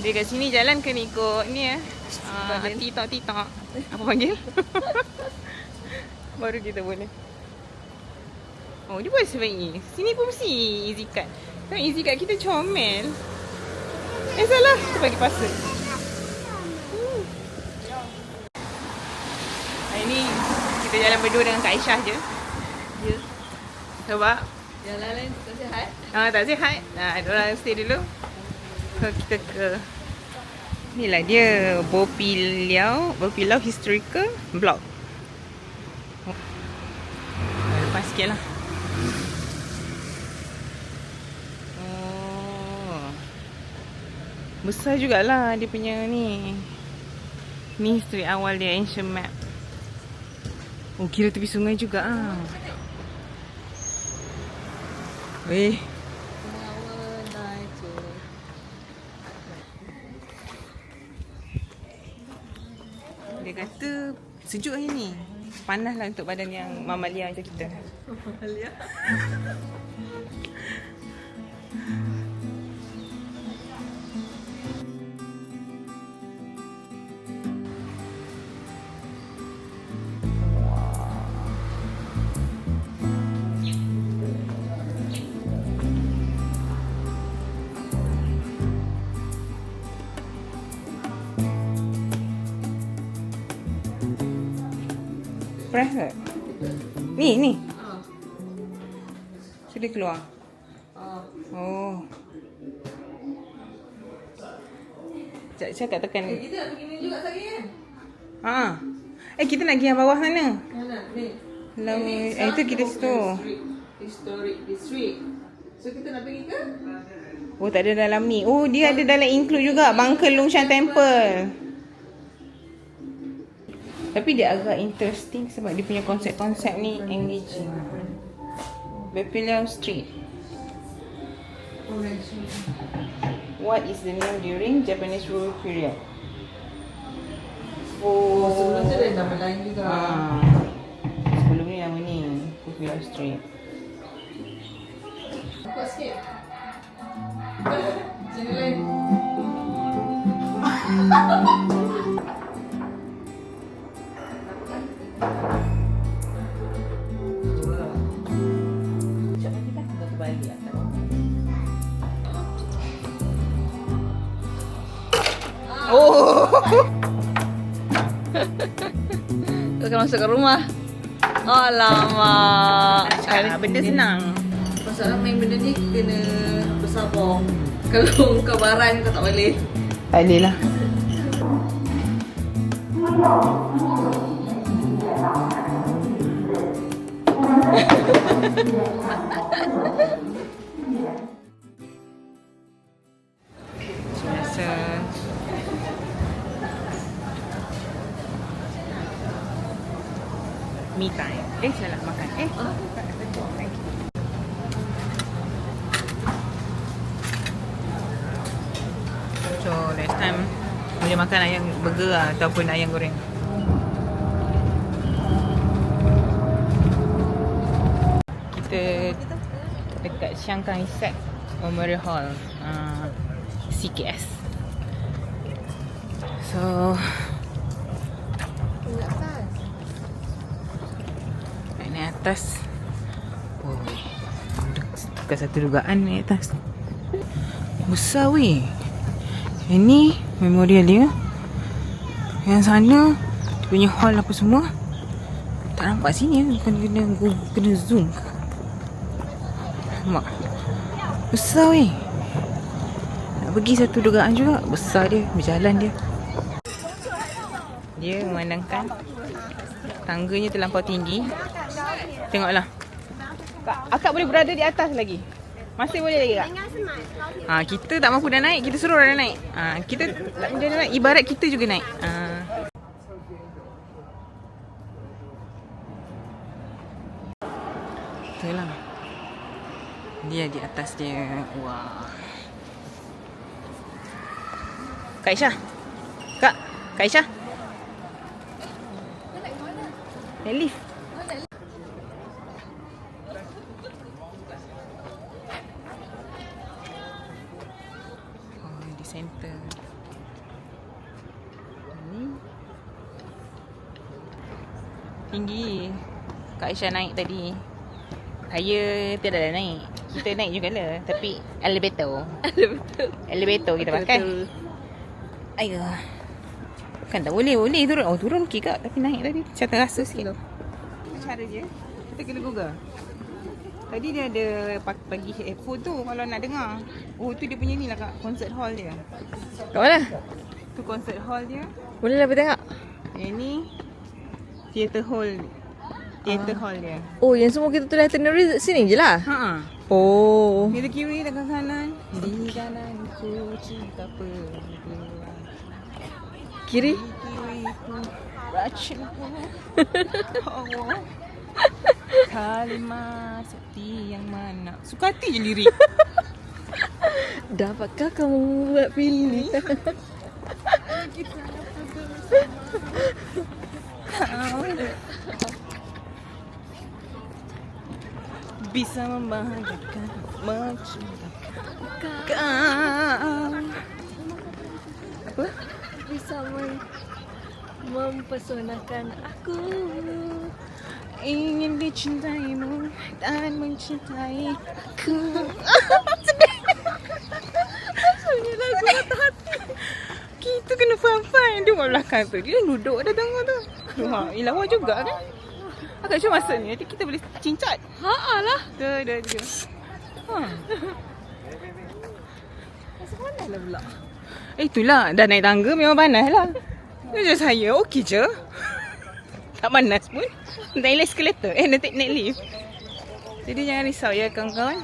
Dia kat sini jalan kena ikut ni titok-titok. Apa panggil? Baru kita boleh. Oh, dia boleh sebenarnya. Sini pun mesti easy card. Kan easy card kita comel. Salah. Kita bagi password. Hari ni kita jalan berdua dengan Kak Aisyah je. Ya. Sebab jalan lain tak sihat. tak sihat. Diorang stay dulu. So kita ke inilah dia Bopilau Historical Block. Lepas sikit lah. Oh, besar jugalah dia punya ni. Ni history awal dia, ancient map. Oh, kira tepi sungai juga ah. Weh. Dia kata sejuk hari ni. Panas lah untuk badan yang mamalia macam kita. Mamalia. Press tak? Ni. So dia keluar. Oh. Cakap tekan. Kita nak pergi ni juga sekali kan? Kita nak pergi yang bawah sana. Mana? Ni. Itu kita situ. Historic district. So kita nak pergi ke? Oh, tak ada dalam ni. Oh, dia ada dalam include juga Bangka Longshan Temple. Tapi dia agak interesting sebab dia punya konsep-konsep ni engaging. Bepilau Street. What is the name during Japanese rule period? Oh, sebelum tu ada nama lain juga. Sebelum ni nama ni Bepilau Street. Kuat sikit. Channel lain. Oh. Kau akan masuk ke rumah. Alamak. Benda senang. Masalah main benda ni kena bersabar. Kalau kau baran kau tak boleh. Tak boleh lah. Biasa. Me time. Salah makan. Thank you. So next time boleh makan ayam burger lah, ataupun ayam goreng. Kita dekat Chiang Kai-shek Memorial Hall, CKS. So naik atas. Oh, bukan satu dugaan naik atas. Besar weh. Ini memorial dia. Yang sana dia punya hall apa semua tak nampak sini. Kena zoom. Mak, besar weh. Nak pergi satu dugaan juga. Besar dia, berjalan dia. Dia memandangkan tangganya terlampau tinggi. Tengoklah. Akak boleh berada di atas lagi. Masih boleh lagi tak? Kita tak mampu dah naik, kita suruh dah naik. Kita dia naik, ibarat kita juga naik. Itulah. Dia di atas dia. Wah. Kak Aisyah. Kak Aisyah. Naik lift. Center. tinggi. Kak Aisyah naik tadi. Saya tiada naik. Kita naik juga lah. Tapi elevator. Elevator kita pakai. Ayo. Kan tak boleh turun. Oh turun okey kak. Tapi naik tadi macam terasa sikit. Cara je. Kita kena google. Tadi dia ada bagi headphone tu kalau nak dengar. Oh tu dia punya ni lah kak. Concert hall dia. Kat mana? Tu concert hall dia. Boleh lah tengok. Yang ni theater hall. Theater hall dia. Oh, yang semua kita tulis itinerary sini je lah. Ha. Oh. Kita kiri dekat kanan. Di kanan ku cinta perluan. Kiri? Kiri ku racunku. Oh. Kalimat seperti yang mana. Suka hati je lirik. Dapatkah kamu buat pilih? Bisa membahagiakan, mencintakan. Apa? Bisa mempesonakan aku. Ingin dicintaimu dan mencintai aku. Sunyi lagu patah hati. Kita kena faham-faham. Dia buat belakang tu. Dia duduk dah tengok tu. Ilawa juga kan? Agak macam masa ni. Nanti kita boleh cincat. Haa lah. Dia. Masuk mana lah pula? Itulah. Dah naik tangga memang panas lah. Dia je saya. Okey je. Tak panas pun. Naik escalator. Naik lift. Jadi jangan risau ya kawan-kawan.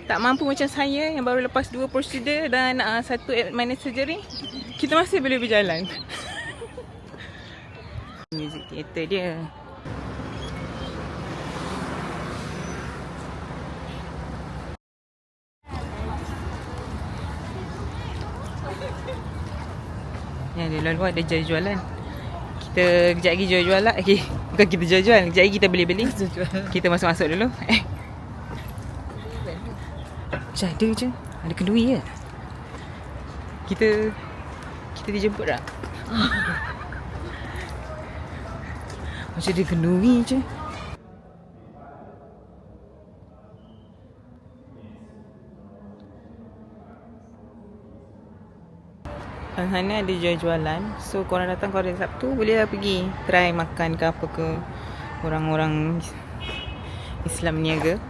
Tak mampu macam saya yang baru lepas 2 prosedur dan 1 minor surgery. Kita masih boleh berjalan. Music theater dia. Yang di luar ada jualan. Kita kejap lagi jual-jual lah. Okay. Bukan kita jual-jual. Kejap lagi kita beli-beli. Kita masuk-masuk dulu. Macam ada je. Ada kenduri je. Kita dijemput tak? Macam ada kenduri je. Kat sana ada jual-jualan. So korang datang kalau hari Sabtu bolehlah pergi try makan ke apa ke. Orang-orang Islam niaga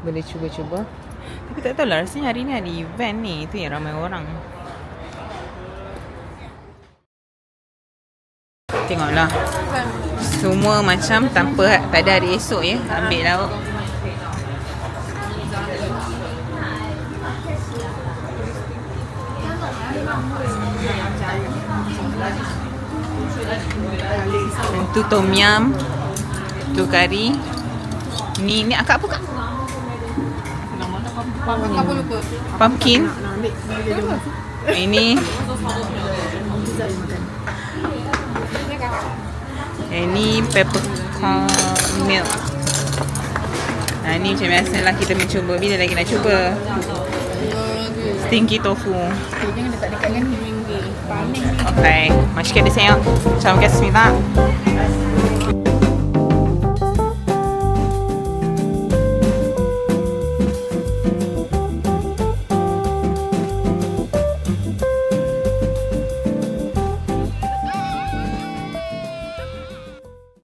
boleh cuba-cuba. Tapi tak tahulah rasanya hari ni ada event ni. Itu yang ramai orang. Tengoklah. Semua macam tak ada hari esok ya. Ambil lauk. Tu tom yum. Tu kari. Ni akak apa kak? Pumpkin. Ini peppercorn milk. Ni macam biasalah kita mencuba. Bila lagi nak cuba? Stinky tofu. Okay, masih kita sayang. Terima kasih minta.